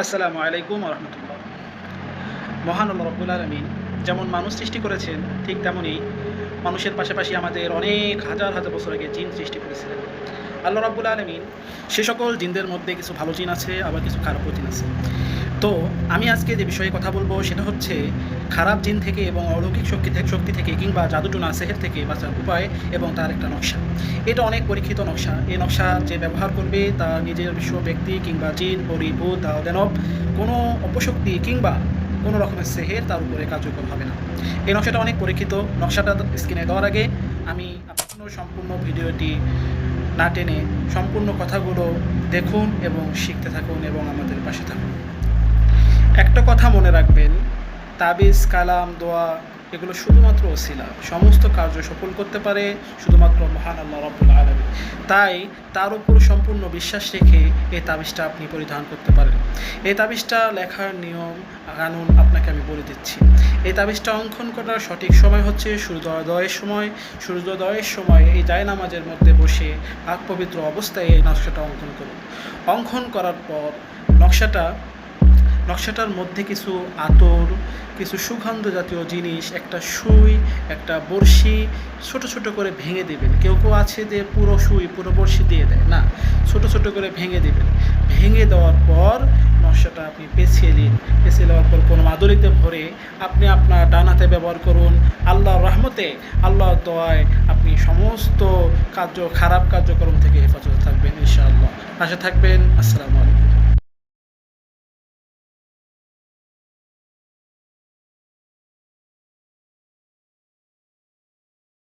আসসালামু আলাইকুম ওয়া রাহমাতুল্লাহ। মহান আল্লাহ রাব্বুল আলামিন যেমন মানুষ সৃষ্টি করেছেন, ঠিক তেমনই মানুষের পাশাপাশি আমাদের অনেক হাজার হাজার বছর আগে জিন সৃষ্টি করেছিলেন। আল্লাহ রাব্বুল আলামিন সে সকল জিনদের মধ্যে কিছু ভালো জিন আছে, আবার কিছু খারাপও জিন আছে। তো আমি আজকে যে বিষয়ে কথা বলবো সেটা হচ্ছে খারাপ জিন থেকে এবং অলৌকিক শক্তি থেকে কিংবা জাদুটোনা সেহের থেকে বাঁচার উপায় এবং তার একটা নকশা। এটা অনেক পরীক্ষিত নকশা। এই নকশা যে ব্যবহার করবে তার নিজের বিশ্ব ব্যক্তি কিংবা জিন, পরি, ভূত, দানব কোনো অপশক্তি কিংবা কোনো রকমের সেহের তার উপরে কার্যকর হবে না। এই নকশাটা অনেক পরীক্ষিত। নকশাটা স্ক্রিনে দেওয়ার আগে আমি আপনার সম্পূর্ণ ভিডিওটি না টেনে সম্পূর্ণ কথাগুলো দেখুন এবং শিখতে থাকুন এবং আমাদের পাশে থাকুন। একটা কথা মনে রাখবেন, তাবিজ, কালাম, দোয়া এগুলো শুধুমাত্র ওসিলা। সমস্ত কার্য সফল করতে পারে শুধুমাত্র মহান আল্লাহ রাব্বুল আলামিন। তাই তার উপর সম্পূর্ণ বিশ্বাস রেখে এই তাবিজটা আপনি পরিধান করতে পারেন। এই তাবিজটা লেখার নিয়ম কানুন আপনাকে আমি বলে দিচ্ছি। এই তাবিজটা অঙ্কন করার সঠিক সময় হচ্ছে সূর্যোদয়ের সময়। সূর্যোদয়ের সময় এই জায়নামাজের মধ্যে বসে পাক পবিত্র অবস্থায় এই নকশাটা অঙ্কন করুন। অঙ্কন করার পর নকশাটার মধ্যে কিছু আতর, কিছু সুগন্ধ জাতীয় জিনিস, একটা সুই, একটা বড়শি ছোট ছোট করে ভেঙে দেবেন। কেউ আছে যে পুরো সুই পুরো বড়শি দিয়ে দেয়, না, ছোট ছোট করে ভেঙে দেবেন। ভেঙে দেওয়ার পর নকশাটা আপনি পেঁচিয়ে নিন। পেঁচিয়ে দেওয়ার পর কোনো মাদুলিতে ভরে আপনি আপনার ডান হাতে ব্যবহার করুন। আল্লাহর রহমতে, আল্লাহর দোয়ায় আপনি সমস্ত খারাপ কার্যক্রম থেকে হেফাজত থাকবেন ইনশাআল্লাহ। পাশে থাকবেন। আসসালামু আলাইকুম।